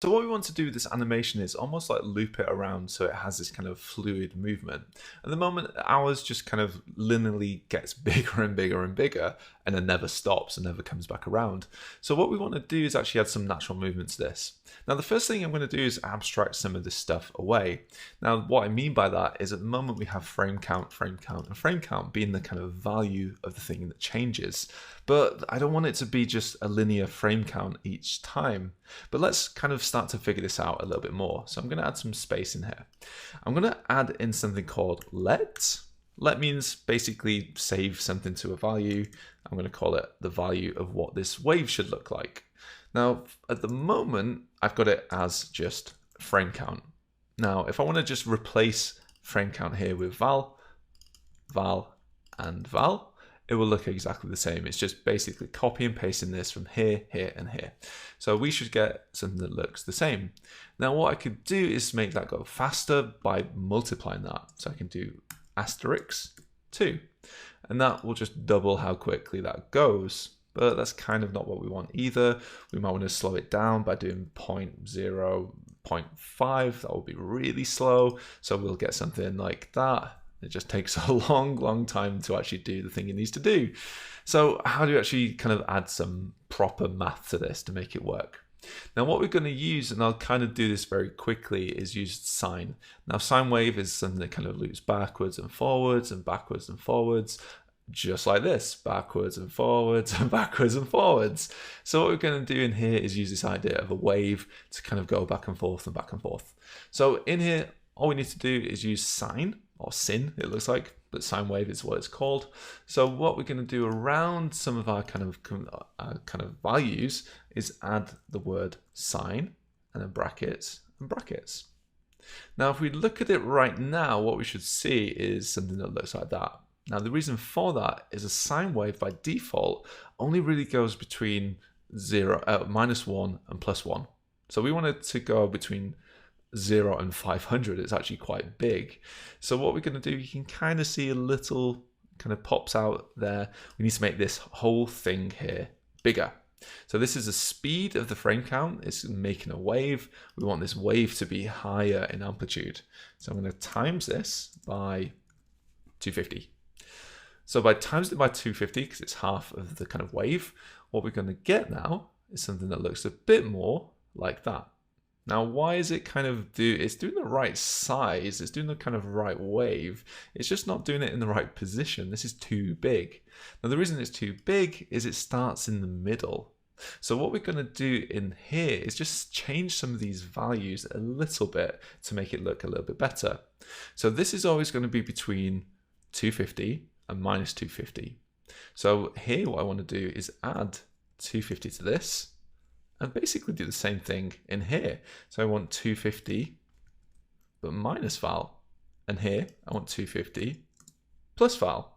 So what we want to do with this animation is almost like loop it around so it has this kind of fluid movement. At the moment, ours just kind of linearly gets bigger and bigger and bigger and then never stops and never comes back around. So what we want to do is actually add some natural movement to this. Now, the first thing I'm going to do is abstract some of this stuff away. Now, what I mean by that is at the moment we have frame count, and frame count being the kind of value of the thing that changes. But I don't want it to be just a linear frame count each time. But let's kind of start to figure this out a little bit more. So I'm going to add some space in here. I'm going to add in something called let. Let means basically save something to a value. I'm going to call it the value of what this wave should look like. Now, at the moment, I've got it as just frame count. Now, if I want to just replace frame count here with val, and val, it will look exactly the same. It's just basically copy and pasting this from here, here, and here. So we should get something that looks the same. Now, what I could do is make that go faster by multiplying that. So I can do asterisk 2, and that will just double how quickly that goes. But that's kind of not what we want either. We might want to slow it down by doing 0.0, 0.5. That will be really slow. So we'll get something like that. It just takes a long time to actually do the thing it needs to do. So how do you actually kind of add some proper math to this to make it work? Now what we're going to use, and I'll kind of do this very quickly, is use sine. Now sine wave is something that kind of loops backwards and forwards and backwards and forwards, just like this, backwards and forwards and backwards and forwards. So what we're going to do in here is use this idea of a wave to kind of go back and forth and back and forth. So in here, all we need to do is use sine, or sin, it looks like, but sine wave is what it's called. So what we're going to do around some of our kind of values is add the word sine and then brackets and brackets. Now, if we look at it right now, what we should see is something that looks like that. Now, the reason for that is a sine wave by default only really goes between -1 and +1. So we want it to go between 0 and 500. It's actually quite big. So what we're going to do, you can kind of see a little kind of pops out there. We need to make this whole thing here bigger. So this is the speed of the frame count. It's making a wave. We want this wave to be higher in amplitude. So I'm going to times this by 250. So by times it by 250, because it's half of the kind of wave, what we're going to get now is something that looks a bit more like that. Now, why is it kind of it's doing the right size, it's doing the kind of right wave, it's just not doing it in the right position. This is too big. Now, the reason it's too big is it starts in the middle. So what we're going to do in here is just change some of these values a little bit to make it look a little bit better. So this is always going to be between 250 and -250. So here what I want to do is add 250 to this, and basically do the same thing in here. So I want 250, but minus val. And here, I want 250 plus val.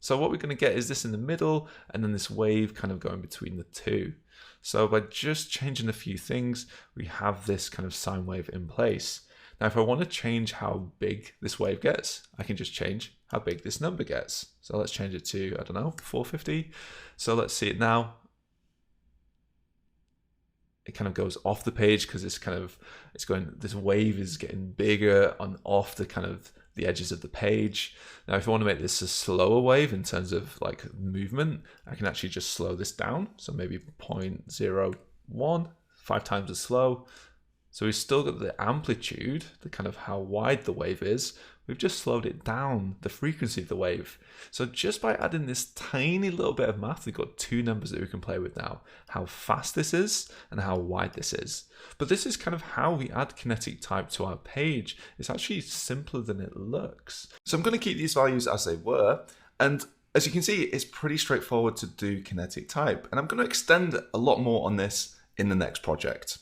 So what we're going to get is this in the middle, and then this wave kind of going between the two. So by just changing a few things, we have this kind of sine wave in place. Now, if I want to change how big this wave gets, I can just change how big this number gets. So let's change it to, I don't know, 450. So let's see it now. It kind of goes off the page because this wave is getting bigger on off the kind of the edges of the page. Now, if I want to make this a slower wave in terms of like movement, I can actually just slow this down. So maybe 0.01, 5 times as slow. So we've still got the amplitude, the kind of how wide the wave is. We've just slowed it down, the frequency of the wave. So just by adding this tiny little bit of math, we've got two numbers that we can play with now. How fast this is and how wide this is. But this is kind of how we add kinetic type to our page. It's actually simpler than it looks. So I'm going to keep these values as they were. And as you can see, it's pretty straightforward to do kinetic type. And I'm going to extend a lot more on this in the next project.